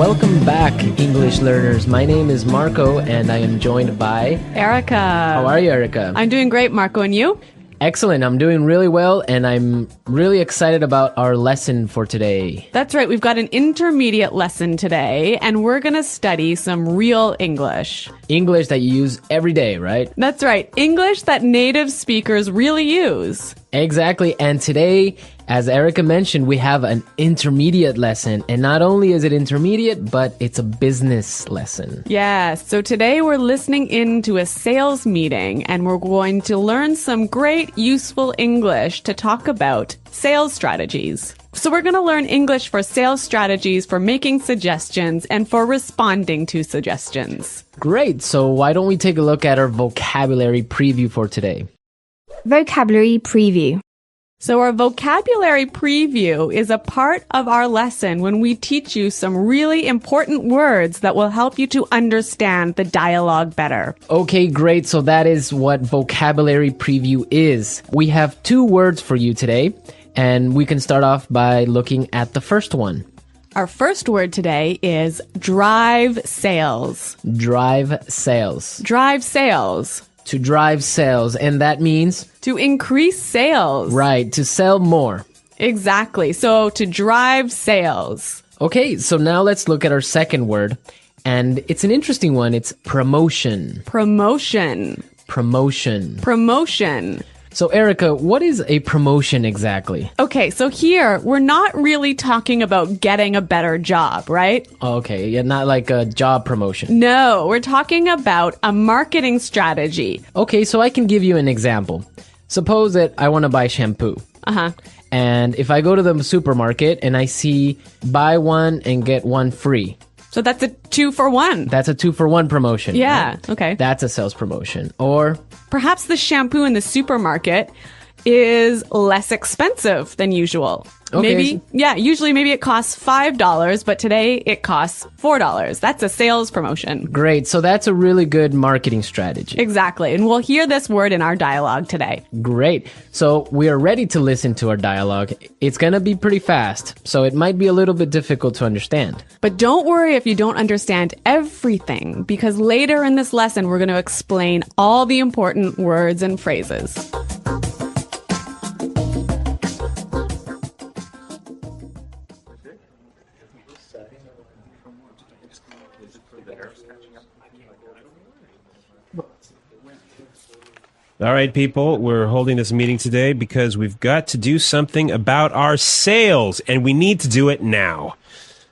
Welcome back, English learners. My name is Marco, and I am joined by Erica. How are you, Erica? I'm doing great, Marco, and you? Excellent. I'm doing really well, and I'm really excited about our lesson for today. That's right. We've got an intermediate lesson today, and we're going to study some real English. English that you use every day, right? That's right. English that native speakers really use. Exactly. And today, as Erica mentioned, we have an intermediate lesson. And not only is it intermediate, but it's a business lesson. Yes. So today we're listening into a sales meeting, and we're going to learn some great useful English to talk about sales strategies. So we're going to learn English for sales strategies, for making suggestions, and for responding to suggestions. Great. So why don't we take a look at our vocabulary preview for today? Vocabulary preview. So our vocabulary preview is a part of our lesson when we teach you some really important words that will help you to understand the dialogue better. Okay, great. So that is what vocabulary preview is. We have 2 words for you today, and we can start off by looking at the first one. Our first word today is drive sales. Drive sales. Drive sales. To drive sales, and that means? To increase sales. Right, to sell more. Exactly. So to drive sales. Okay, so now let's look at our second word, and it's an interesting one. It's promotion. Promotion. Promotion. Promotion. So Erica, what is a promotion exactly? Okay, so here we're not really talking about getting a better job, right? Okay, yeah, not like a job promotion. No, we're talking about a marketing strategy. Okay, so I can give you an example. Suppose that I want to buy shampoo. Uh-huh. And if I go to the supermarket and I see buy one and get one free. So that's a 2-for-1. That's a 2-for-1 promotion. Yeah, right? okay. That's a sales promotion. Or perhaps the shampoo in the supermarket is less expensive than usual. Okay. Usually maybe it costs $5, but today it costs $4. That's a sales promotion. Great. So that's a really good marketing strategy. Exactly. And we'll hear this word in our dialogue today. Great. So we are ready to listen to our dialogue. It's going to be pretty fast, so it might be a little bit difficult to understand. But don't worry if you don't understand everything, because later in this lesson, we're going to explain all the important words and phrases. All right, people, we're holding this meeting today because we've got to do something about our sales, and we need to do it now.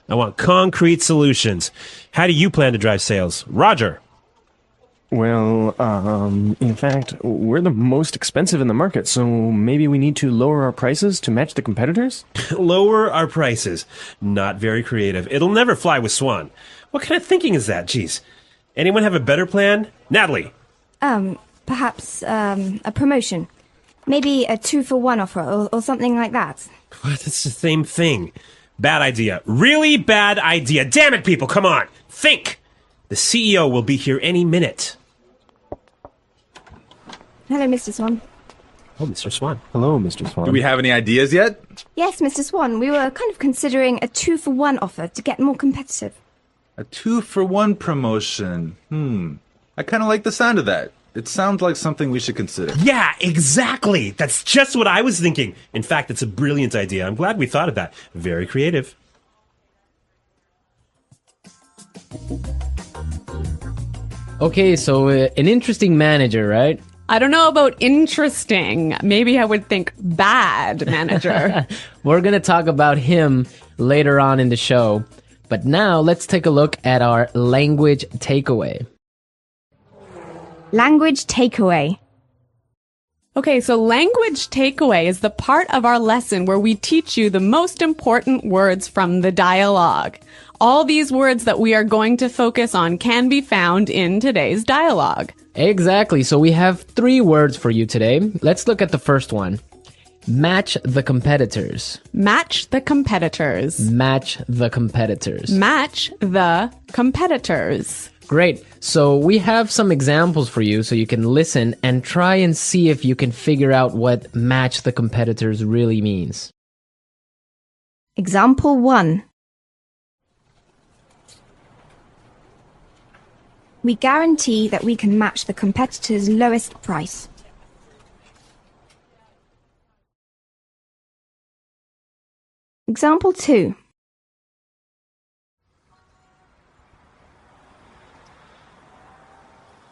I want concrete solutions. How do you plan to drive sales? Roger. Well, in fact, we're the most expensive in the market, so maybe we need to lower our prices to match the competitors? Lower our prices. Not very creative. It'll never fly with Swan. What kind of thinking is that? Jeez. Anyone have a better plan? Natalie. Perhaps a promotion. Maybe a 2-for-1 offer or something like that. What? It's the same thing. Bad idea. Really bad idea. Damn it, people. Come on. Think. The CEO will be here any minute. Hello, Mr. Swan. Oh, Mr. Swan. Hello, Mr. Swan. Do we have any ideas yet? Yes, Mr. Swan. We were kind of considering a 2-for-1 offer to get more competitive. A 2-for-1 promotion. I kind of like the sound of that. It sounds like something we should consider. Yeah, exactly. That's just what I was thinking. In fact, it's a brilliant idea. I'm glad we thought of that. Very creative. Okay, so an interesting manager, right? I don't know about interesting. Maybe I would think bad manager. We're going to talk about him later on in the show. But now let's take a look at our language takeaway. Language takeaway. Okay, so language takeaway is the part of our lesson where we teach you the most important words from the dialogue. All these words that we are going to focus on can be found in today's dialogue. Exactly. So we have 3 words for you today. Let's look at the first one. Match the competitors. Match the competitors. Match the competitors. Match the competitors. Great. So we have some examples for you so you can listen and try and see if you can figure out what match the competitors really means. Example 1. We guarantee that we can match the competitor's lowest price. Example 2.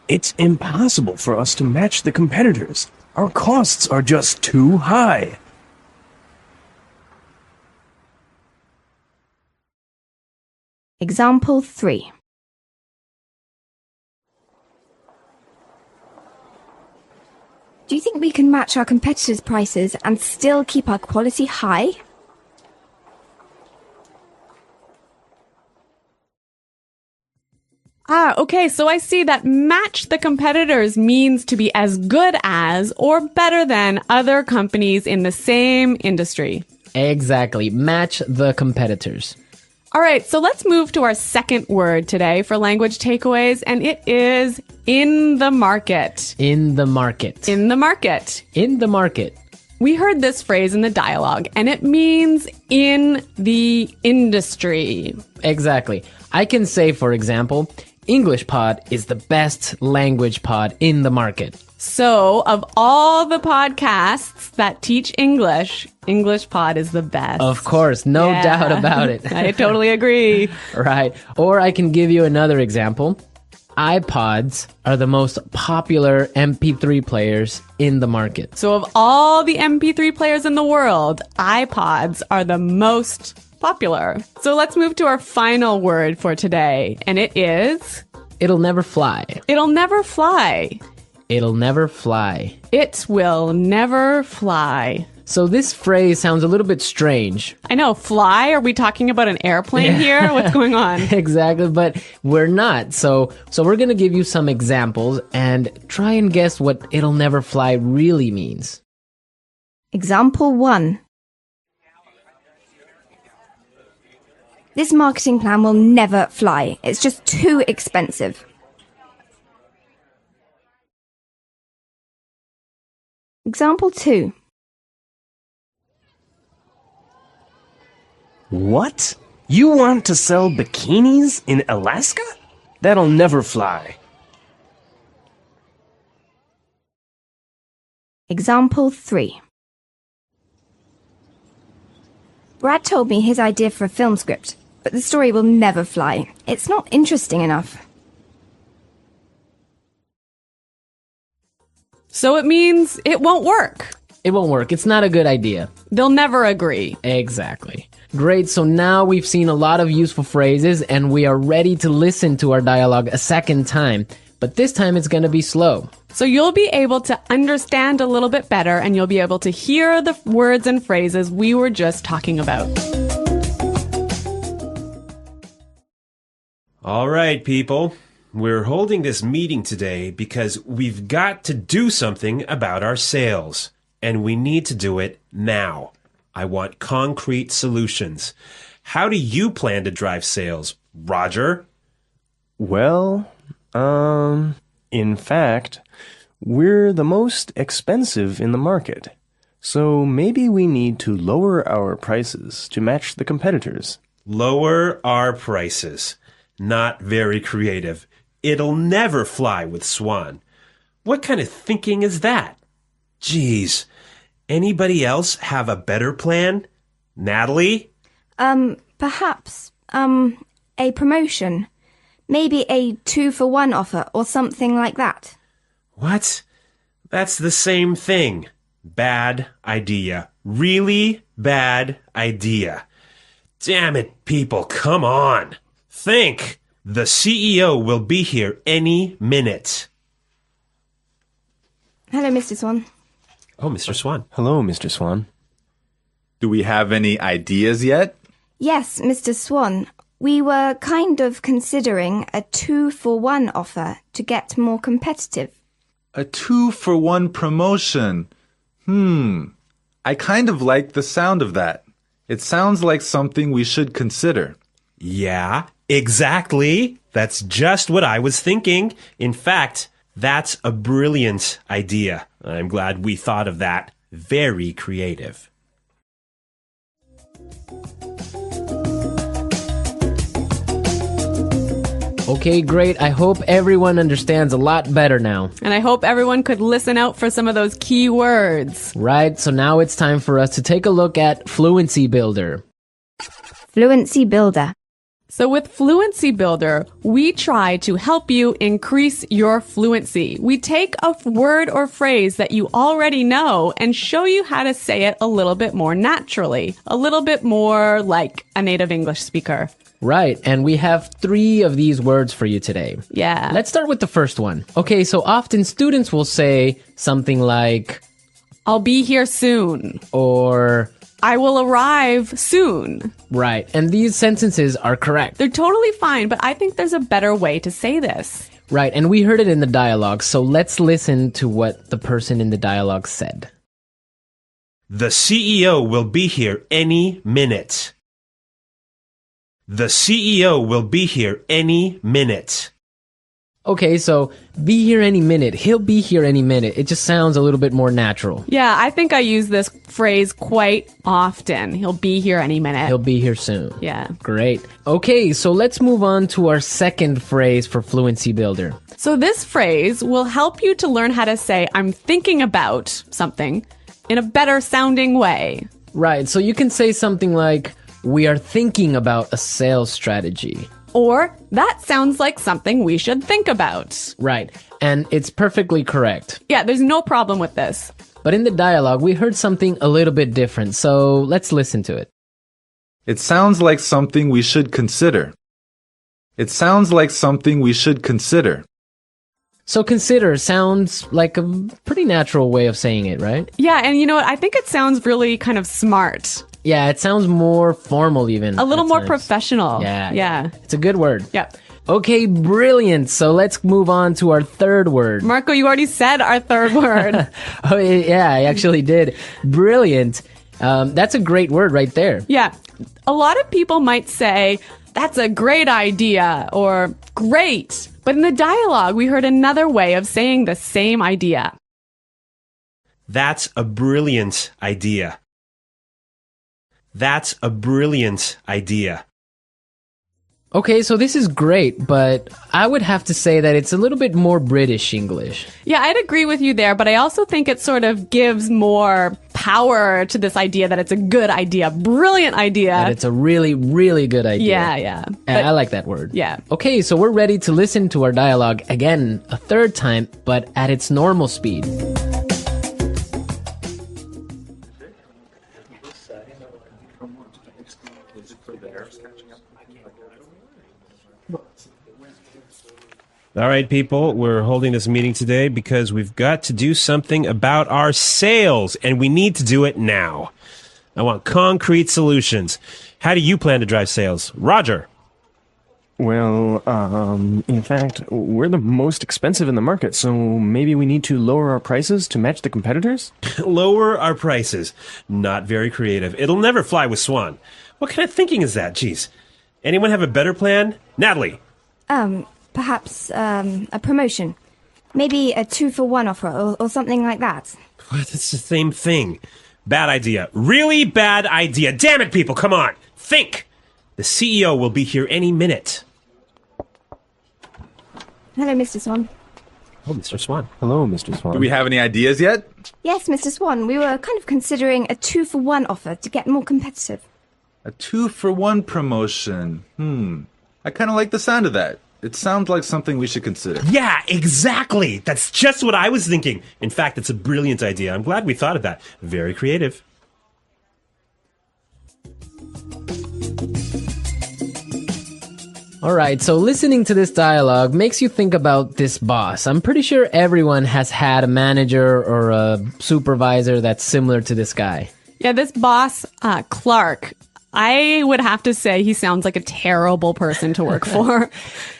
It's impossible for us to match the competitors. Our costs are just too high. Example 3. Do you think we can match our competitors' prices and still keep our quality high? Okay, so I see that match the competitors means to be as good as or better than other companies in the same industry. Exactly. Match the competitors. All right, so let's move to our second word today for language takeaways, and it is in the market. In the market. In the market. In the market. We heard this phrase in the dialogue, and it means in the industry. Exactly. I can say, for example, English Pod is the best language pod in the market. So, of all the podcasts that teach English, English Pod is the best. Of course, no doubt about it. I totally agree. Right. Or I can give you another example. iPods are the most popular MP3 players in the market. So, of all the MP3 players in the world, iPods are the most popular. So, let's move to our final word for today, and it is... It'll never fly. It'll never fly. It'll never fly. It will never fly. So this phrase sounds a little bit strange. I know, fly? Are we talking about an airplane here? What's going on? Exactly, but we're not. So we're going to give you some examples and try and guess what it'll never fly really means. Example 1. This marketing plan will never fly. It's just too expensive. Example 2. What? You want to sell bikinis in Alaska? That'll never fly. Example 3. Brad told me his idea for a film script, but the story will never fly. It's not interesting enough. So it means it won't work. It won't work. It's not a good idea. They'll never agree. Exactly. Great, so now we've seen a lot of useful phrases and we are ready to listen to our dialogue a second time. But this time it's going to be slow. So you'll be able to understand a little bit better and you'll be able to hear the words and phrases we were just talking about. All right, people. We're holding this meeting today because we've got to do something about our sales. And we need to do it now. I want concrete solutions. How do you plan to drive sales, Roger? Well, in fact, we're the most expensive in the market. So maybe we need to lower our prices to match the competitors. Lower our prices. Not very creative. It'll never fly with Swan. What kind of thinking is that? Geez. Anybody else have a better plan? Natalie? Perhaps, a promotion. Maybe a 2-for-1 offer or something like that. What? That's the same thing. Bad idea. Really bad idea. Damn it, people, come on. Think. The CEO will be here any minute. Hello, Mr. Swan. Oh, Mr. Swan. Hello, Mr. Swan. Do we have any ideas yet? Yes, Mr. Swan. We were kind of considering a 2-for-1 offer to get more competitive. A 2-for-1 promotion. I kind of like the sound of that. It sounds like something we should consider. Yeah, exactly. That's just what I was thinking. In fact, that's a brilliant idea. I'm glad we thought of that. Very creative. Okay, great. I hope everyone understands a lot better now. And I hope everyone could listen out for some of those key words. Right, so now it's time for us to take a look at Fluency Builder. Fluency Builder. So with Fluency Builder, we try to help you increase your fluency. We take a word or phrase that you already know and show you how to say it a little bit more naturally, a little bit more like a native English speaker. Right, and we have 3 of these words for you today. Yeah. Let's start with the first one. Okay, so often students will say something like, I'll be here soon. or, I will arrive soon. right, and these sentences are correct. They're totally fine, but I think there's a better way to say this. Right, and we heard it in the dialogue, so let's listen to what the person in the dialogue said. The CEO will be here any minute. The CEO will be here any minute. Okay, so be here any minute. He'll be here any minute. It just sounds a little bit more natural. Yeah, I think I use this phrase quite often. He'll be here any minute. He'll be here soon. Yeah. Great. Okay, so let's move on to our second phrase for Fluency Builder. So this phrase will help you to learn how to say, I'm thinking about something in a better sounding way. Right, so you can say something like, we are thinking about a sales strategy. Or, that sounds like something we should think about. Right, and it's perfectly correct. Yeah, there's no problem with this. But in the dialogue, we heard something a little bit different, so let's listen to it. It sounds like something we should consider. It sounds like something we should consider. So consider sounds like a pretty natural way of saying it, right? Yeah, and you know what? I think it sounds really kind of smart. Yeah, it sounds more formal even. A little at more times. professional. Yeah. It's a good word. Yeah. Okay, brilliant. So let's move on to our third word. Marco, you already said our third word. Oh, yeah, I actually did. Brilliant. That's a great word right there. Yeah. A lot of people might say, that's a great idea or great. But in the dialogue, we heard another way of saying the same idea. That's a brilliant idea. That's a brilliant idea. Okay, so this is great, but I would have to say that it's a little bit more British English. Yeah, I'd agree with you there, but I also think it sort of gives more power to this idea that it's a good idea, brilliant idea. And it's a really, really good idea. Yeah. I like that word. Yeah. Okay, so we're ready to listen to our dialogue again a third time, but at its normal speed. All right, people, we're holding this meeting today because we've got to do something about our sales, and we need to do it now. I want concrete solutions. How do you plan to drive sales? Roger. Well, in fact, we're the most expensive in the market, so maybe we need to lower our prices to match the competitors? Lower our prices. Not very creative. It'll never fly with Swan. What kind of thinking is that? Jeez. Anyone have a better plan? Natalie. Perhaps a promotion. Maybe a 2-for-1 offer or something like that. What? It's the same thing. Bad idea. Really bad idea. Damn it, people. Come on. Think. The CEO will be here any minute. Hello, Mr. Swan. Oh, Mr. Swan. Hello, Mr. Swan. Do we have any ideas yet? Yes, Mr. Swan. We were kind of considering a 2-for-1 offer to get more competitive. A 2-for-1 promotion. I kind of like the sound of that. It sounds like something we should consider. Yeah, exactly. That's just what I was thinking. In fact, it's a brilliant idea. I'm glad we thought of that. Very creative. All right, so listening to this dialogue makes you think about this boss. I'm pretty sure everyone has had a manager or a supervisor that's similar to this guy. Yeah, this boss, Clark, I would have to say he sounds like a terrible person to work for.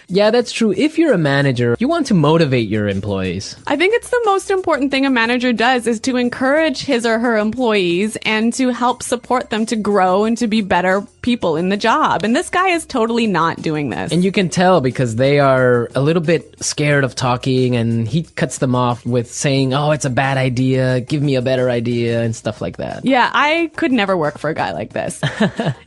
Yeah, that's true. If you're a manager, you want to motivate your employees. I think it's the most important thing a manager does is to encourage his or her employees and to help support them to grow and to be better people in the job. And this guy is totally not doing this. And you can tell because they are a little bit scared of talking, and he cuts them off with saying, oh, it's a bad idea, give me a better idea, and stuff like that. Yeah, I could never work for a guy like this.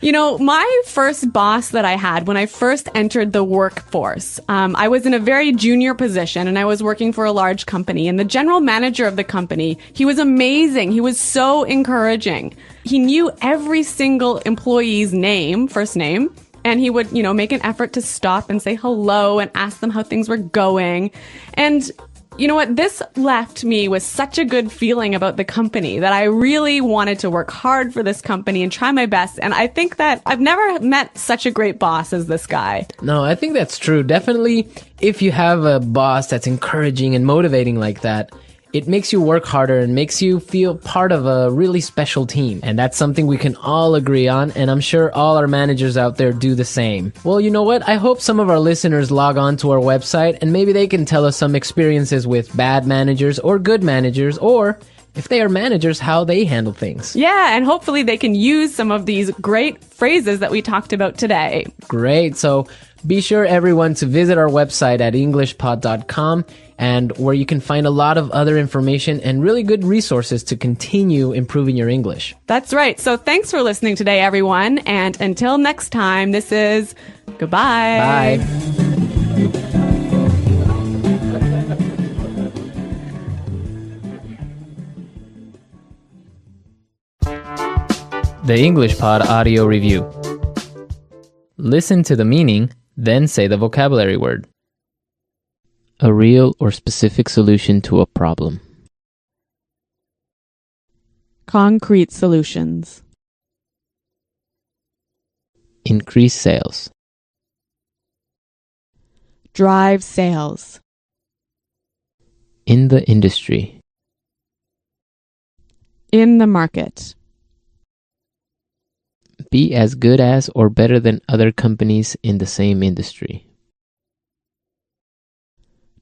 You know, my first boss that I had when I first entered the workforce, course. I was in a very junior position and I was working for a large company, and the general manager of the company, he was amazing. He was so encouraging. He knew every single employee's name, first name, and he would, make an effort to stop and say hello and ask them how things were going. And you know what? This left me with such a good feeling about the company that I really wanted to work hard for this company and try my best. And I think that I've never met such a great boss as this guy. No, I think that's true. Definitely, if you have a boss that's encouraging and motivating like that, it makes you work harder and makes you feel part of a really special team. And that's something we can all agree on, and I'm sure all our managers out there do the same. Well, you know what? I hope some of our listeners log on to our website and maybe they can tell us some experiences with bad managers or good managers, or if they are managers, how they handle things. Yeah, and hopefully they can use some of these great phrases that we talked about today. Great. So be sure, everyone, to visit our website at englishpod.com, and where you can find a lot of other information and really good resources to continue improving your English. That's right. So thanks for listening today, everyone. And until next time, this is goodbye. Bye. The English Pod Audio Review. Listen to the meaning, then say the vocabulary word. A real or specific solution to a problem. Concrete solutions. Increase sales. Drive sales. In the industry. In the market. Be as good as or better than other companies in the same industry.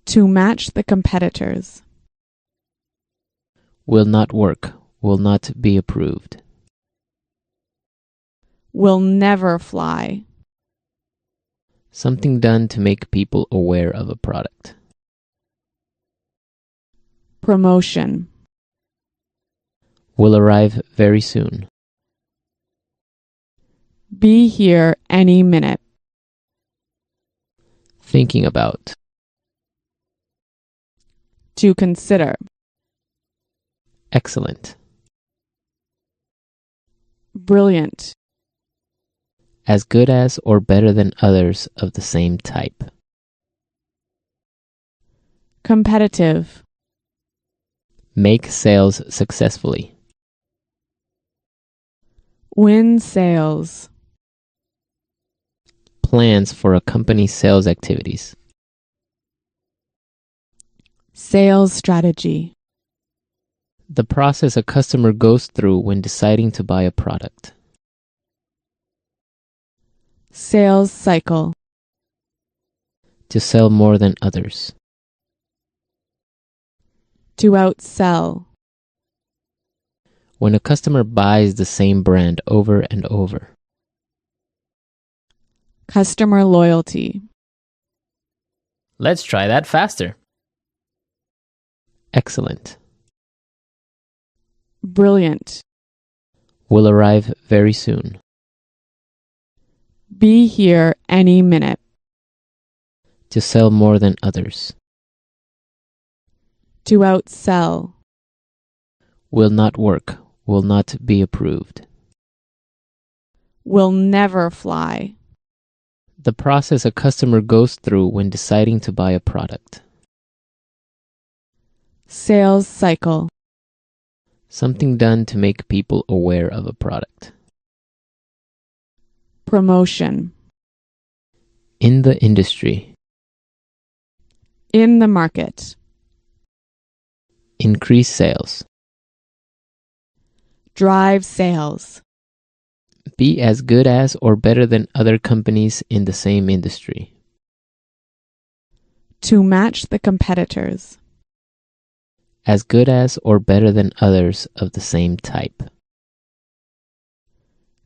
To match the competitors. Will not work. Will not be approved. Will never fly. Something done to make people aware of a product. Promotion. Will arrive very soon. Be here any minute. Thinking about. To consider. Excellent. Brilliant. As good as or better than others of the same type. Competitive. Make sales successfully. Win sales. Plans for a company's sales activities. Sales strategy. The process a customer goes through when deciding to buy a product. Sales cycle. To sell more than others. To outsell. When a customer buys the same brand over and over. Customer loyalty. Let's try that faster. Excellent. Brilliant. Will arrive very soon. Be here any minute. To sell more than others. To outsell. Will not work. Will not be approved. Will never fly. The process a customer goes through when deciding to buy a product. Sales cycle. Something done to make people aware of a product. Promotion. In the industry. In the market. Increase sales. Drive sales. Be as good as or better than other companies in the same industry. To match the competitors. As good as or better than others of the same type.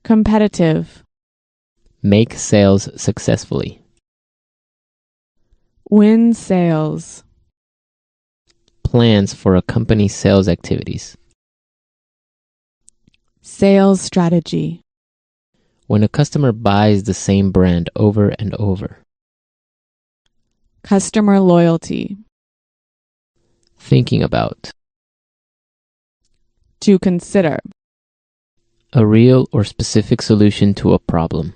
Competitive. Make sales successfully. Win sales. Plans for a company's sales activities. Sales strategy. When a customer buys the same brand over and over. Customer loyalty. Thinking about. To consider. A real or specific solution to a problem.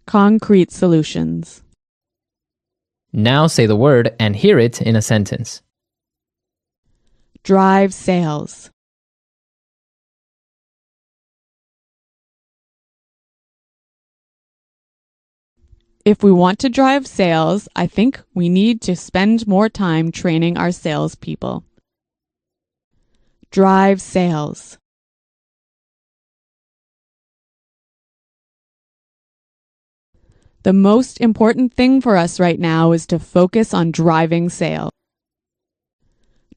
Concrete solutions. Now say the word and hear it in a sentence. Drive sales. If we want to drive sales, I think we need to spend more time training our salespeople. Drive sales. The most important thing for us right now is to focus on driving sales.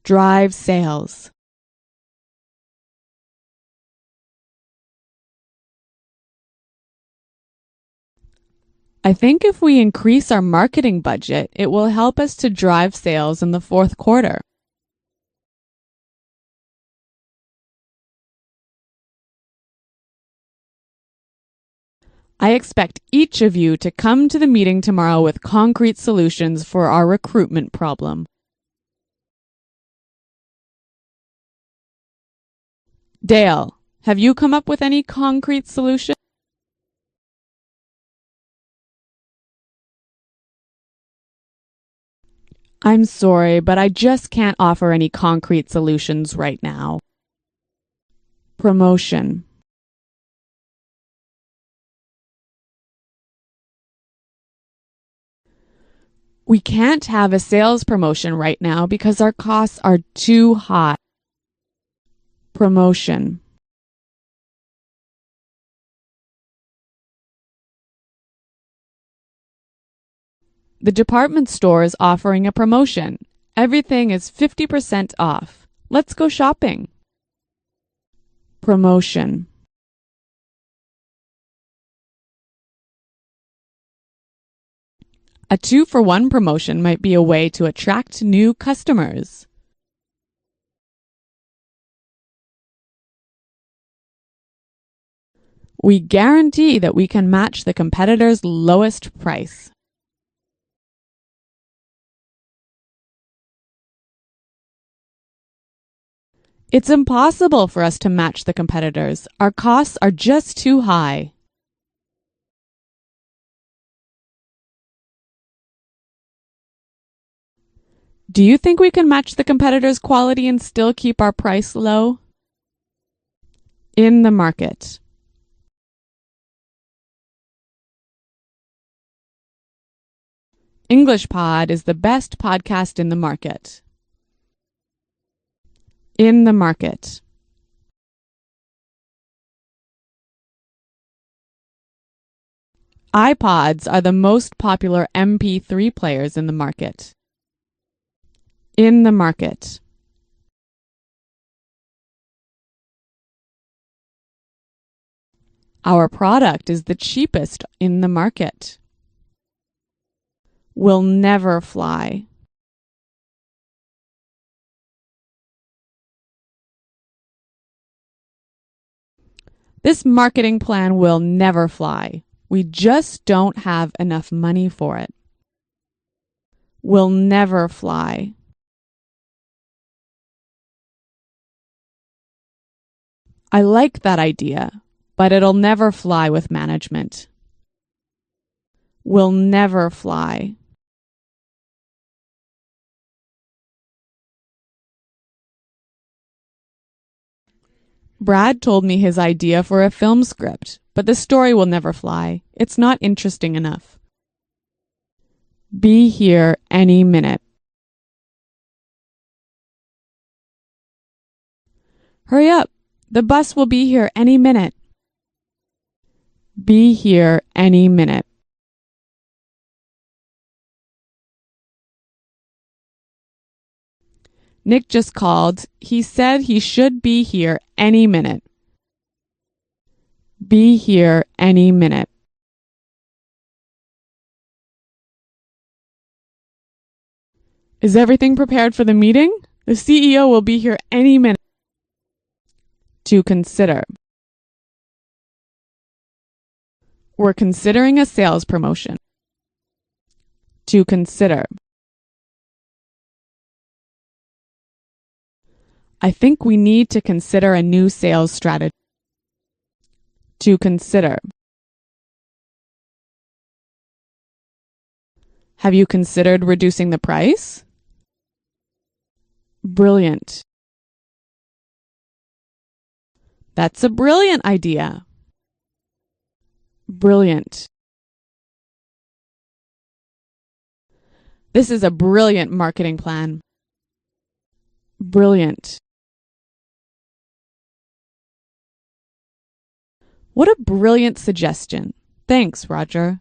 Drive sales. I think if we increase our marketing budget, it will help us to drive sales in the fourth quarter. I expect each of you to come to the meeting tomorrow with concrete solutions for our recruitment problem. Dale, have you come up with any concrete solution? I'm sorry, but I just can't offer any concrete solutions right now. Promotion. We can't have a sales promotion right now because our costs are too high. Promotion. The department store is offering a promotion. Everything is 50% off. Let's go shopping. Promotion. A 2-for-1 promotion might be a way to attract new customers. We guarantee that we can match the competitor's lowest price. It's impossible for us to match the competitors. Our costs are just too high. Do you think we can match the competitors' quality and still keep our price low? In the market. English Pod is the best podcast in the market. In the market. iPods are the most popular MP3 players in the market. In the market. Our product is the cheapest in the market. Will never fly. This marketing plan will never fly. We just don't have enough money for it. Will never fly. I like that idea, but it'll never fly with management. Will never fly. Brad told me his idea for a film script, but the story will never fly. It's not interesting enough. Be here any minute. Hurry up. The bus will be here any minute. Be here any minute. Nick just called. He said he should be here any minute. Be here any minute. Is everything prepared for the meeting? The CEO will be here any minute. To consider. We're considering a sales promotion. To consider. I think we need to consider a new sales strategy. To consider. Have you considered reducing the price? Brilliant. That's a brilliant idea. Brilliant. This is a brilliant marketing plan. Brilliant. What a brilliant suggestion. Thanks, Roger.